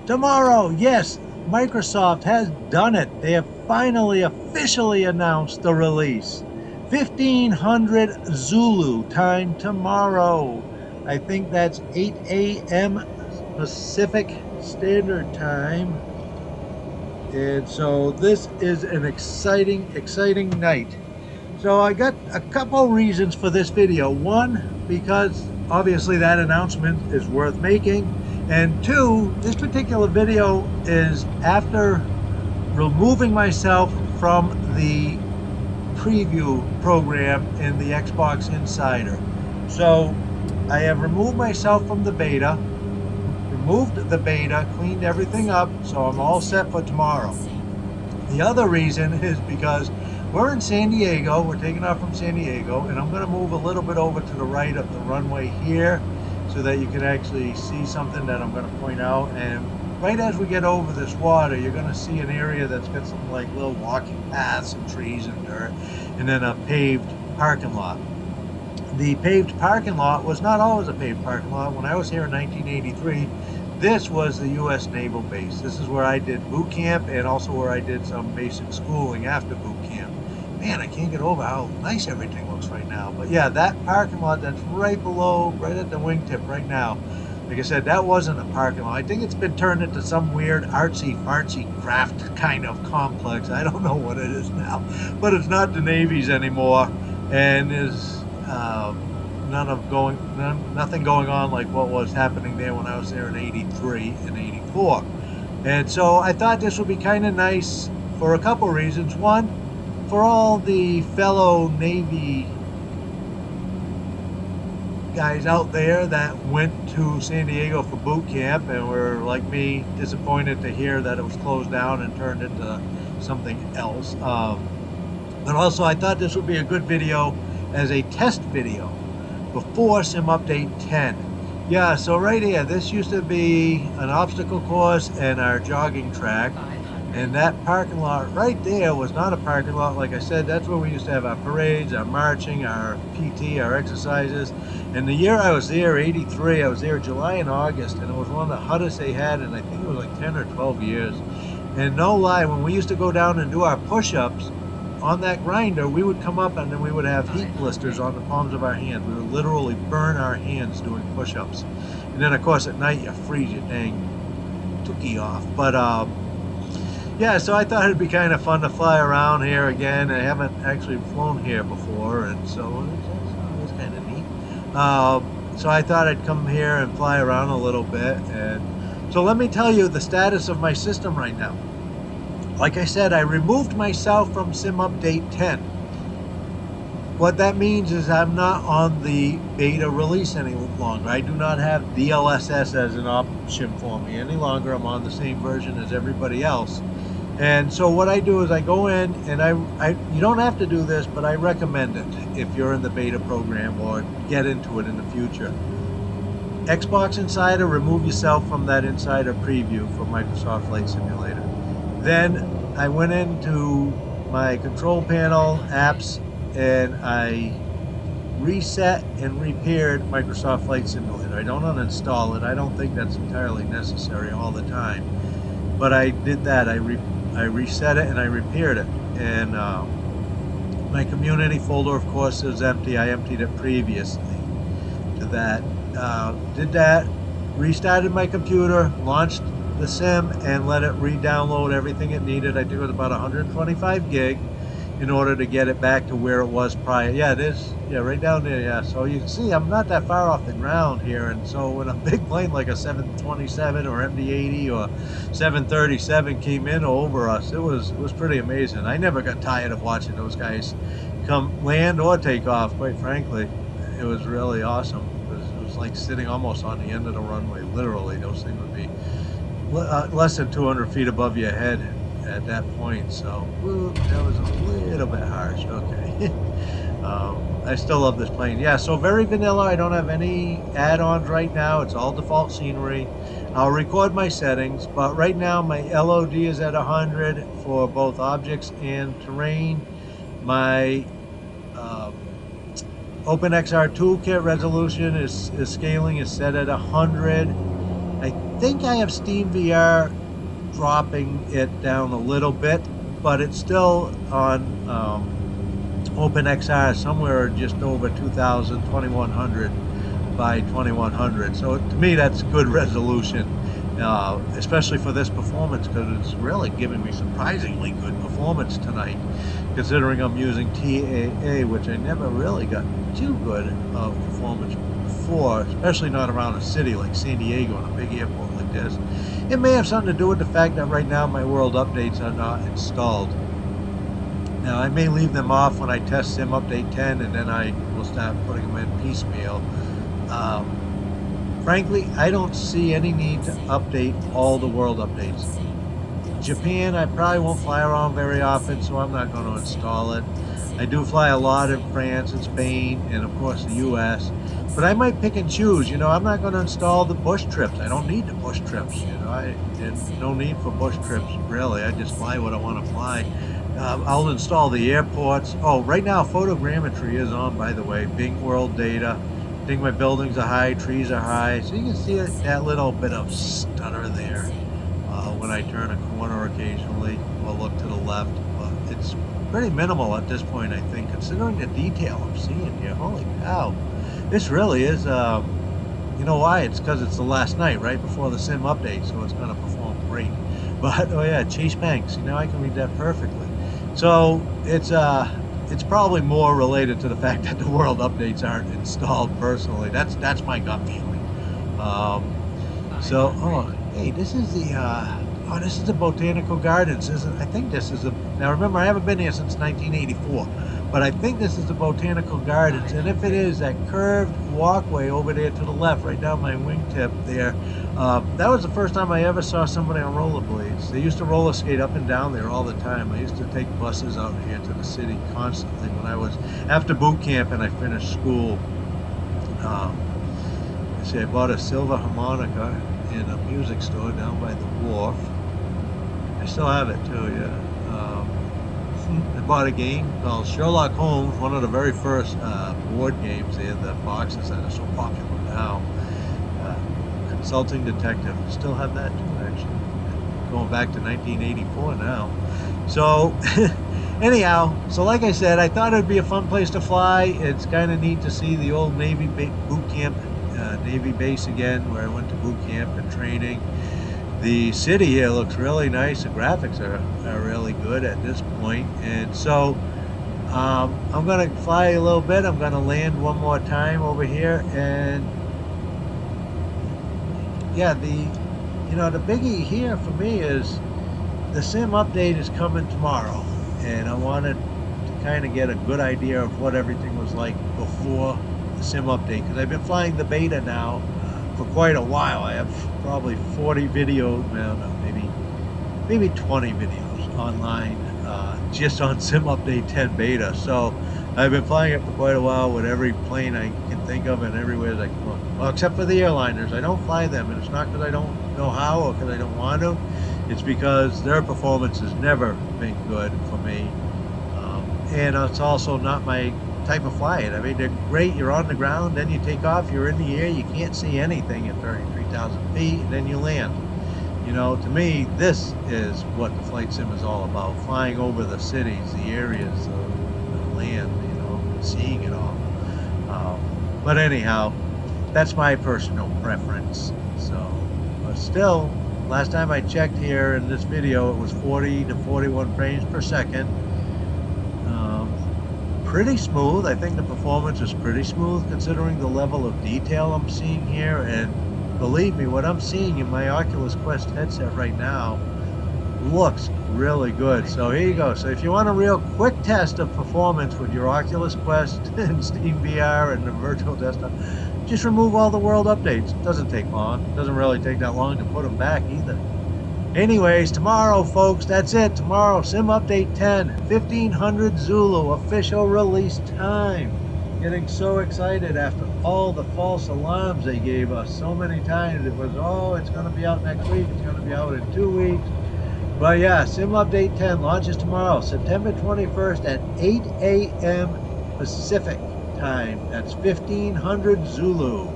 Tomorrow, yes, Microsoft has done it. They have finally officially announced the release. 1500 Zulu time tomorrow. I think that's 8 a.m. Pacific Standard Time. And so this is an exciting night. So I got a couple reasons for this video. One, because obviously that announcement is worth making. And two, this particular video is after removing myself from the preview program in the Xbox Insider. So I have removed myself from the beta, removed the beta, cleaned everything up, so I'm all set for tomorrow. The other reason is because we're in San Diego, we're taking off from San Diego, and I'm going to move a little bit over to the right of the runway here so that you can actually see something that I'm going to point out. And right as we get over this water, you're going to see an area that's got some like little walking paths and trees and dirt, and then a paved parking lot. The paved parking lot was not always a paved parking lot. When I was here in 1983, this was the U.S. Naval Base. This is where I did boot camp and also where I did some basic schooling after boot camp. Man, I can't get over how nice everything looks right now. But yeah, that parking lot that's right below, right at the wingtip right now, like I said, that wasn't a parking lot. I think it's been turned into some weird artsy-fartsy craft kind of complex. I don't know what it is now, but it's not the Navy's anymore, and there's nothing going on like what was happening there when I was there in 83 and 84. And so I thought this would be kind of nice for a couple reasons. One, for all the fellow Navy guys out there that went to San Diego for boot camp and were, like me, disappointed to hear that it was closed down and turned into something else. But also I thought this would be a good video as a test video before Sim Update 10. Yeah, so right here, this used to be an obstacle course and our jogging track. And that parking lot right there was not a parking lot. Like I said, that's where we used to have our parades, our marching, our PT, our exercises. And the year I was there, 83, I was there July and August, and it was one of the hottest they had, and I think it was like 10 or 12 years. And no lie, when we used to go down and do our push-ups on that grinder, we would come up and then we would have heat blisters on the palms of our hands. We would literally burn our hands doing push-ups. And then, of course, at night, you freeze your dang tookie off. But, yeah, so I thought it'd be kind of fun to fly around here again. I haven't actually flown here before, and so it was kind of neat. So I thought I'd come here and fly around a little bit. And so let me tell you the status of my system right now. Like I said, I removed myself from Sim Update 10. What that means is I'm not on the beta release any longer. I do not have DLSS as an option for me any longer. I'm on the same version as everybody else. And so what I do is I go in and you don't have to do this, but I recommend it if you're in the beta program or get into it in the future. Xbox Insider, remove yourself from that Insider preview for Microsoft Flight Simulator. Then I went into my control panel, apps, and I reset and repaired Microsoft Flight Simulator. I don't uninstall it. I don't think that's entirely necessary all the time. But I did that. I reset it and I repaired it. And my community folder, of course, is empty. I emptied it previously to that. Did that, restarted my computer, launched the sim, and let it re-download everything it needed. I think it was about 125 gig in order to get it back to where it was prior. Yeah, it is. Yeah, right down there. Yeah, so you can see I'm not that far off the ground here. And so when a big plane like a 727 or MD-80 or 737 came in over us, it was pretty amazing. I never got tired of watching those guys come land or take off, quite frankly. It was really awesome. It was like sitting almost on the end of the runway. Literally, those things would be less than 200 feet above your head at that point. So that was a little bit harsh. Okay. I still love this plane. Yeah, so very vanilla. I don't have any add-ons right now. It's all default scenery. I'll record my settings, but right now my LOD is at 100 for both objects and terrain. My OpenXR toolkit resolution is scaling is set at 100. I think I have SteamVR dropping it down a little bit, but it's still on OpenXR somewhere just over 2000, 2100 by 2100. So to me, that's good resolution, especially for this performance, because it's really giving me surprisingly good performance tonight, considering I'm using TAA, which I never really got too good of performance before, especially not around a city like San Diego and a big airport like this. It may have something to do with the fact that right now my world updates are not installed. Now, I may leave them off when I test Sim Update 10, and then I will start putting them in piecemeal. Frankly, I don't see any need to update all the world updates. Japan, I probably won't fly around very often, so I'm not going to install it. I do fly a lot in France and Spain, and of course the US, but I might pick and choose. You know, I'm not going to install the bush trips. I don't need the bush trips. You know, there's no need for bush trips, really. I just fly what I want to fly. I'll install the airports. Oh, right now photogrammetry is on, by the way. Bing world data. I think my buildings are high, trees are high, so you can see that little bit of stutter there when I turn a corner occasionally or look to the left. But it's pretty minimal at this point, I think, considering the detail I'm seeing here. Holy cow. This really is, you know why? It's because it's the last night, right before the sim update, so it's going to perform great. But, oh yeah, Chase Banks, you know, I can read that perfectly. So it's probably more related to the fact that the world updates aren't installed personally. That's my gut feeling. Oh, hey, this is the Botanical Gardens. I think this is now remember, I haven't been here since 1984, but I think this is the Botanical Gardens. And if it is, that curved walkway over there to the left, right down my wingtip there, that was the first time I ever saw somebody on rollerblades. They used to roller skate up and down there all the time. I used to take buses out here to the city constantly when I was after boot camp and I finished school. I bought a silver harmonica in a music store down by the wharf. I still have it too, yeah. I bought a game called Sherlock Holmes, one of the very first board games. They had the boxes that are so popular now. Consulting Detective, still have that too, actually. Going back to 1984 now. So, anyhow, so like I said, I thought it'd be a fun place to fly. It's kind of neat to see the old Navy boot camp, Navy base again, where I went to boot camp and training. The city here looks really nice. The graphics are really good at this point. And so I'm going to fly a little bit. I'm going to land one more time over here. And yeah, the biggie here for me is the sim update is coming tomorrow. And I wanted to kind of get a good idea of what everything was like before the sim update. Because I've been flying the beta now for quite a while. I have probably 40 videos, well, no, maybe 20 videos online just on Sim Update 10 beta. So I've been flying it for quite a while with every plane I can think of and everywhere I can look. Well, except for the airliners. I don't fly them, and it's not because I don't know how or because I don't want to. It's because their performance has never been good for me. And it's also not my type of flying. I mean, they're great. You're on the ground, then you take off, you're in the air, you can't see anything at 33,000 feet, and then you land. You know, to me, this is what the flight sim is all about. Flying over the cities, the areas, the land, you know, seeing it all. But anyhow, that's my personal preference. So, but still, last time I checked here in this video, it was 40 to 41 frames per second. Pretty smooth. I think the performance is pretty smooth considering the level of detail I'm seeing here, and believe me, what I'm seeing in my Oculus Quest headset right now looks really good. So here you go. So if you want a real quick test of performance with your Oculus Quest and SteamVR and the virtual desktop, just remove all the world updates. It doesn't take long. It doesn't really take that long to put them back either. Anyways, tomorrow, folks, that's it. Tomorrow, Sim Update 10, 1500 Zulu, official release time. Getting so excited after all the false alarms they gave us so many times. It was, oh, it's going to be out next week. It's going to be out in 2 weeks. But yeah, Sim Update 10 launches tomorrow, September 21st at 8 a.m. Pacific time. That's 1500 Zulu.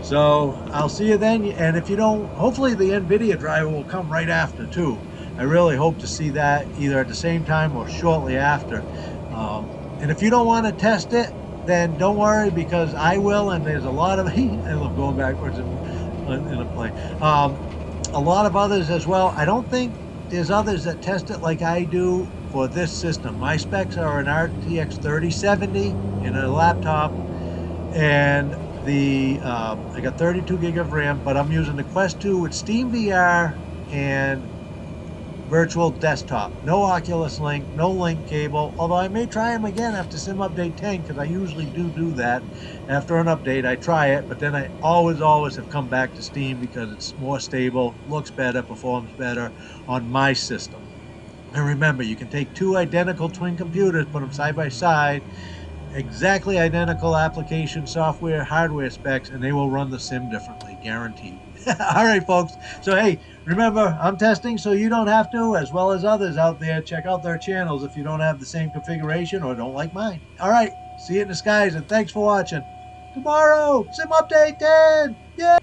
So I'll see you then. And if you don't, hopefully the Nvidia driver will come right after too. I really hope to see that either at the same time or shortly after. And if you don't want to test it, then don't worry, because I will. And there's a lot of I love going backwards in a plane. A lot of others as well. I don't think there's others that test it like I do for this system. My specs are an RTX 3070 in a laptop, and I got 32 gig of RAM, but I'm using the Quest 2 with SteamVR and virtual desktop. No Oculus Link, no link cable, although I may try them again after Sim Update 10, because I usually do that. After an update, I try it, but then I always have come back to Steam because it's more stable, looks better, performs better on my system. And remember, you can take two identical twin computers, put them side by side, exactly identical application, software, hardware specs, and they will run the sim differently, guaranteed. All right, folks. So, hey, remember, I'm testing so you don't have to, as well as others out there. Check out their channels if you don't have the same configuration or don't like mine. All right, see you in the skies, and thanks for watching. Tomorrow, Sim Update 10! Yay!